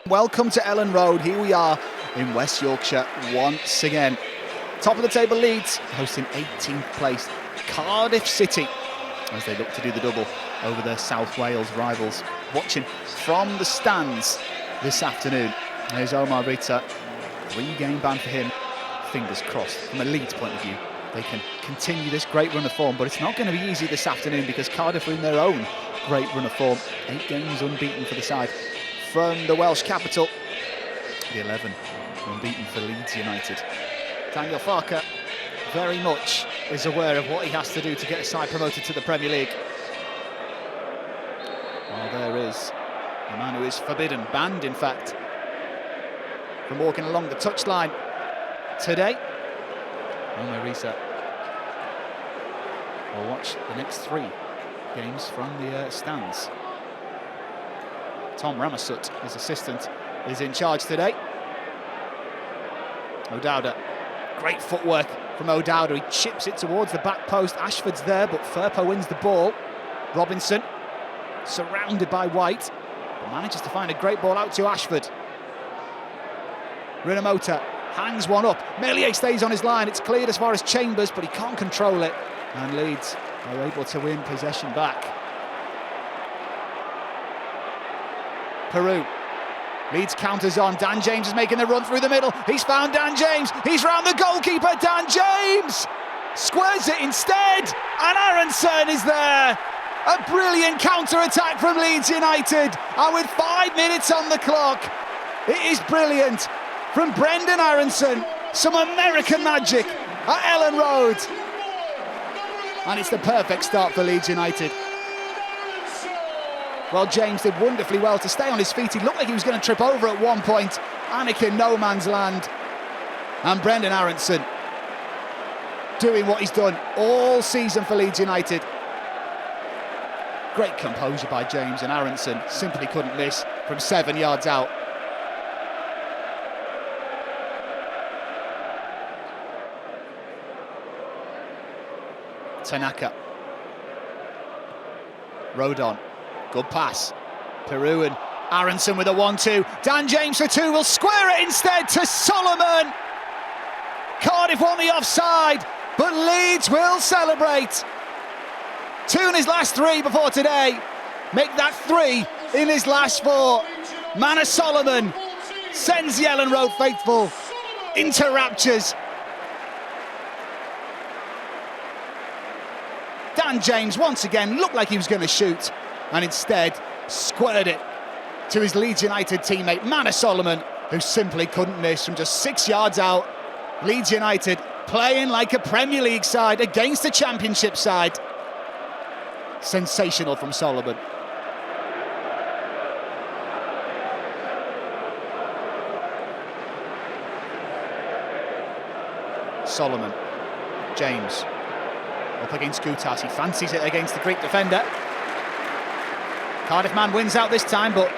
Welcome to Ellen Road. Here we are in West Yorkshire once again. Top of the table Leeds hosting 18th place Cardiff City as they look to do the double over their South Wales rivals. Watching from the stands this afternoon, there's Omar Rita. 3-game ban for him. Fingers crossed from a Leeds point of view they can continue this great run of form, but it's not going to be easy this afternoon because Cardiff are in their own great run of form. 8 games unbeaten for the side from the Welsh capital. The 11 unbeaten for Leeds United. Daniel Farke very much is aware of what he has to do to get a side promoted to the Premier League. Well, there is a man who is forbidden, banned in fact, from walking along the touchline today. Omar Rita will watch the next 3 games from the stands. Tom Ramasut, his assistant, is in charge today. O'Dowda, great footwork from O'Dowda. He chips it towards the back post. Ashford's there, but Firpo wins the ball. Robinson, surrounded by White, but manages to find a great ball out to Ashford. Rinomota hangs one up. Meslier stays on his line. It's cleared as far as Chambers, but he can't control it. And Leeds are able to win possession back. Piroe. Leeds counters on. Dan James is making the run through the middle. He's found Dan James. He's round the goalkeeper. Dan James squares it instead. And Aronson is there. A brilliant counter-attack from Leeds United. And with 5 minutes on the clock, it is brilliant. From Brendan Aronson, some American magic at Ellen Road. And it's the perfect start for Leeds United. Well, James did wonderfully well to stay on his feet. He looked like he was going to trip over at one point. Anakin no man's land. And Brendan Aronson doing what he's done all season for Leeds United. Great composure by James, and Aronson simply couldn't miss from 7 yards out. Tanaka. Rodon. Good pass. Piroe and Aronson with a 1-2. Dan James for 2 will square it instead to Solomon. Cardiff want the offside, but Leeds will celebrate. 2 in his last 3 before today. Make that 3 in his last 4. Mana Solomon sends the Ellen Road faithful into raptures. Dan James once again looked like he was going to shoot and instead squared it to his Leeds United teammate Mana Solomon, who simply couldn't miss from just 6 yards out. Leeds United playing like a Premier League side against a Championship side. Sensational from Solomon. Solomon. James. Up against Gutas, he fancies it against the Greek defender. Cardiff man wins out this time, but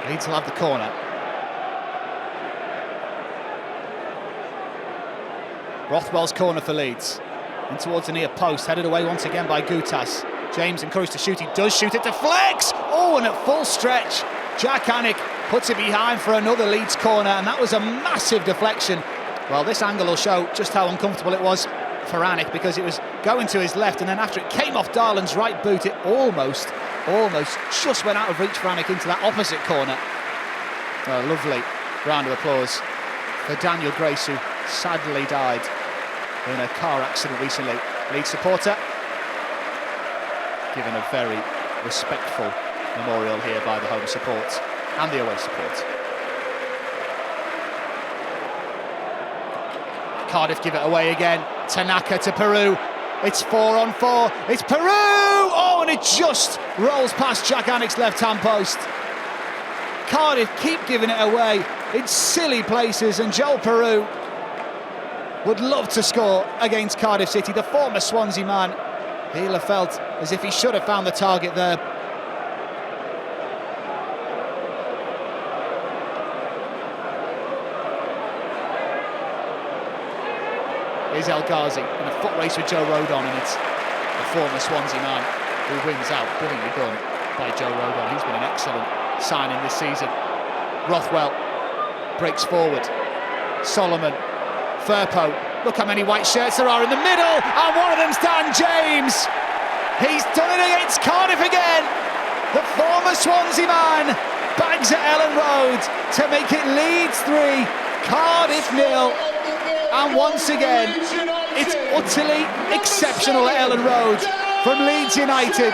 Leeds will have the corner. Rothwell's corner for Leeds. In towards the near post, headed away once again by Gutas. James encouraged to shoot, he does shoot, it deflects! Oh, and at full stretch, Jack Anick puts it behind for another Leeds corner, and that was a massive deflection. Well, this angle will show just how uncomfortable it was for Anick, because it was going to his left, and then after it came off Darland's right boot, it almost just went out of reach for Anick into that opposite corner. A lovely round of applause for Daniel Grace, who sadly died in a car accident recently. Leeds supporter given a very respectful memorial here by the home support and the away support. Cardiff give it away again. Tanaka to Piroe. It's 4-on-4. It's Piroe! Oh, and it just rolls past Jack Anick's left-hand post. Cardiff keep giving it away in silly places, and Joel Piroe would love to score against Cardiff City. The former Swansea man, he'll have felt as if he should have found the target there. Here's El Ghazi in a foot race with Joe Rodon, and it's the former Swansea man who wins out. Brilliantly done by Joe Rodon. He's been an excellent signing this season. Rothwell breaks forward. Solomon, Firpo, look how many white shirts there are in the middle, and one of them's Dan James. He's done it against Cardiff again. The former Swansea man bags at Ellen Road to make it Leeds 3, Cardiff 0. And once again, it's utterly exceptional at Ellen Road from Leeds United.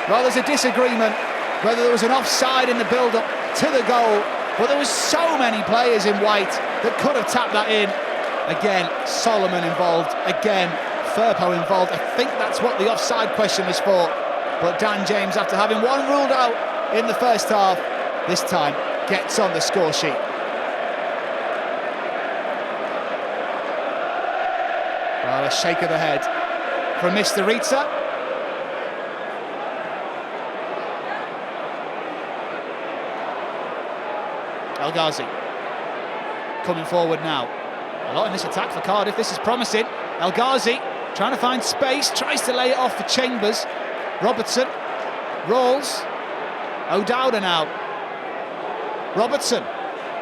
Well, there's a disagreement whether there was an offside in the build-up to the goal, but there was so many players in white that could have tapped that in. Again, Solomon involved, again, Firpo involved. I think that's what the offside question was for. But Dan James, after having one ruled out in the first half, this time gets on the score sheet. Well, a shake of the head from Mr. Ritza. El Ghazi coming forward now. A lot in this attack for Cardiff. This is promising. El Ghazi trying to find space, tries to lay it off for Chambers. Robertson rolls. O'Dowda now. Robertson.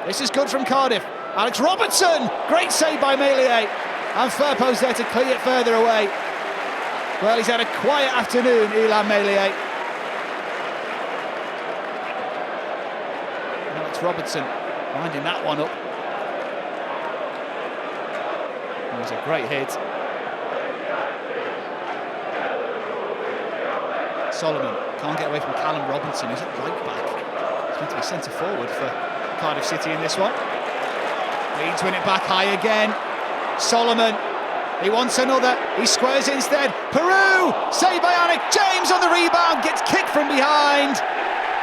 This is good from Cardiff. Alex Robertson! Great save by Meslier. And Firpo's there to clear it further away. Well, he's had a quiet afternoon, Illan Meslier. Alex Robertson winding that one up. It was a great hit. Solomon can't get away from Callum Robinson, who's at right back. He's meant to be centre forward for Cardiff City in this one. Leeds win it back high again. Solomon, he wants another. He squares instead. Piroe, saved by Anik. James on the rebound, gets kicked from behind.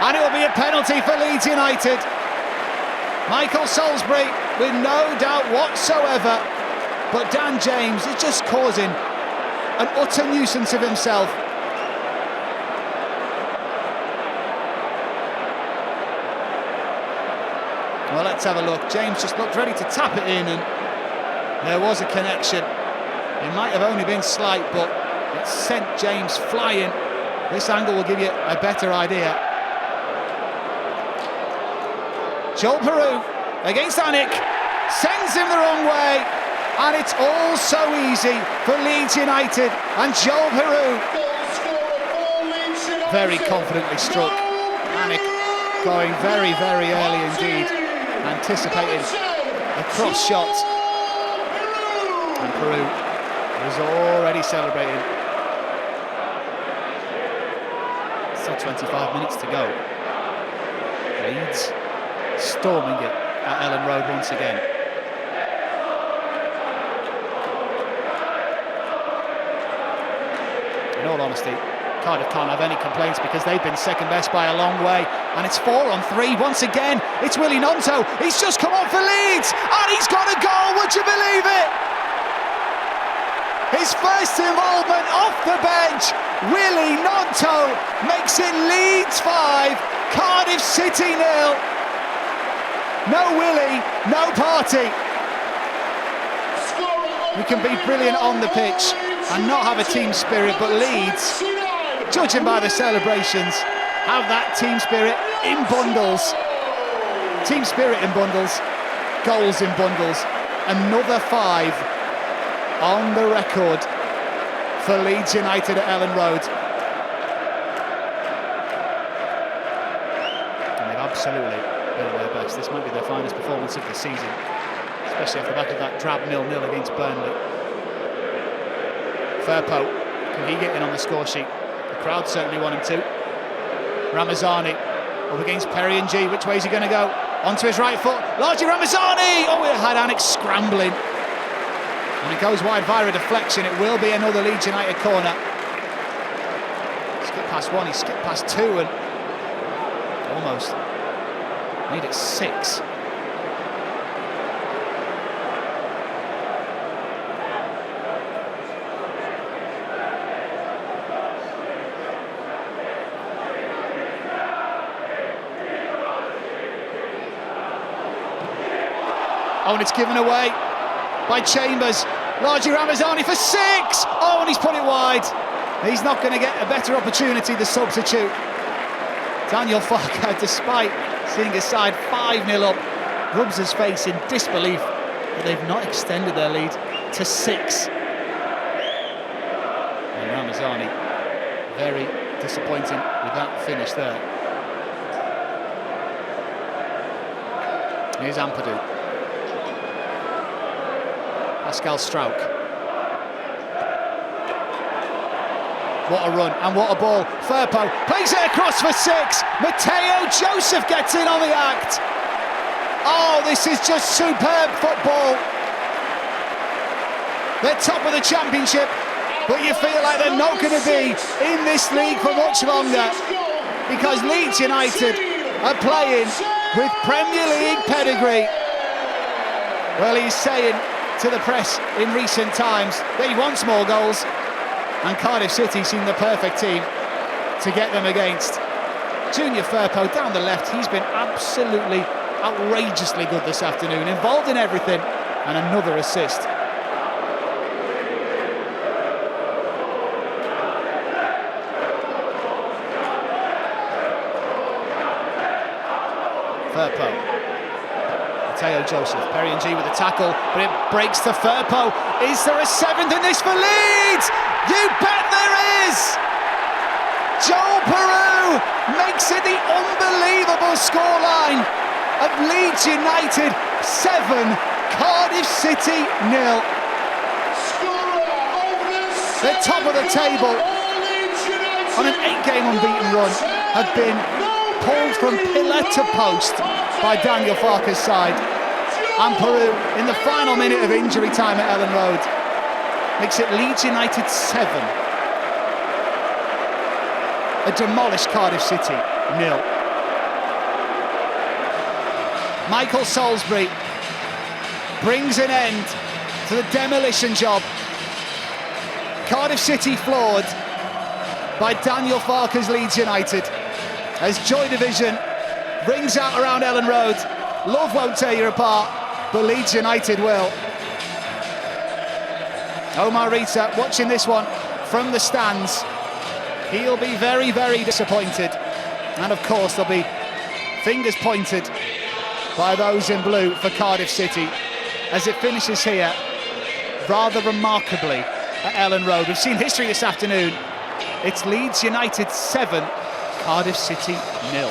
And it will be a penalty for Leeds United. Michael Salisbury with no doubt whatsoever. But Dan James is just causing an utter nuisance of himself. Well, let's have a look. James just looked ready to tap it in, and there was a connection. It might have only been slight, but it sent James flying. This angle will give you a better idea. Joel Piroe against Anik, sends him the wrong way, and it's all so easy for Leeds United. And Joel Piroe very confidently struck. Anik going very, very early indeed, anticipating a cross shot. And Piroe was already celebrating. Still 25 minutes to go. Leeds storming it at Ellen Road once again. In all honesty, Cardiff can't have any complaints because they've been second best by a long way. And it's 4-on-3 once again. It's Willie Nonto. He's just come on for Leeds and he's got a goal. Would you believe it? His first involvement off the bench. Willie Nonto makes it Leeds 5, Cardiff City 0. No Willie, no party. We can be brilliant on the pitch and not have a team spirit, but Leeds, judging by the celebrations, have that team spirit in bundles. Team spirit in bundles, goals in bundles. Another 5 on the record for Leeds United at Ellen Road. And they've absolutely been at their best. This might be their finest performance of the season, especially off the back of that drab 0-0 against Burnley. Firpo, can he get in on the score sheet? The crowd certainly want him to. Ramazani up against Perry and G. Which way is he going to go? Onto his right foot. Largely Ramazani! Oh, it had Anik scrambling. And it goes wide via a deflection. It will be another Leeds United corner. Skipped past 1, he skipped past 2 and almost made it 6. Oh, and it's given away by Chambers. Largely Ramazani for 6. Oh, and he's put it wide. He's not going to get a better opportunity, the substitute. Daniel Farker, despite seeing his side 5-0 up, rubs his face in disbelief that they've not extended their lead to 6. And Ramazani, very disappointing with that finish there. Here's Ampadu. Pascal Struijk. What a run and what a ball. Firpo plays it across for 6. Matteo Joseph gets in on the act. Oh, this is just superb football. They're top of the championship, but you feel like they're not going to be in this league for much longer, because Leeds United are playing with Premier League pedigree. Well, he's saying to the press in recent times that he wants more goals, and Cardiff City seem the perfect team to get them against. Junior Firpo down the left, he's been absolutely outrageously good this afternoon, involved in everything, and another assist. Firpo, Matteo Joseph, Perry and G with a tackle, but it breaks to Firpo. Is there a 7th in this for Leeds? You bet there is! Joel Piroe makes it the unbelievable scoreline of Leeds United 7, Cardiff City 0. They're top of the table on an 8-game unbeaten run, have been pulled from pillar to post by Daniel Farke's side. And Piroe, in the final minute of injury time at Ellen Road, makes it Leeds United 7. A demolished Cardiff City 0. Michael Salisbury brings an end to the demolition job. Cardiff City floored by Daniel Farke's Leeds United, as Joy Division rings out around Ellen Road. Love won't tear you apart, but Leeds United will. Omar Rita watching this one from the stands. He'll be very, very disappointed. And of course, there'll be fingers pointed by those in blue for Cardiff City as it finishes here rather remarkably at Ellen Road. We've seen history this afternoon. It's Leeds United 7, Cardiff City 0.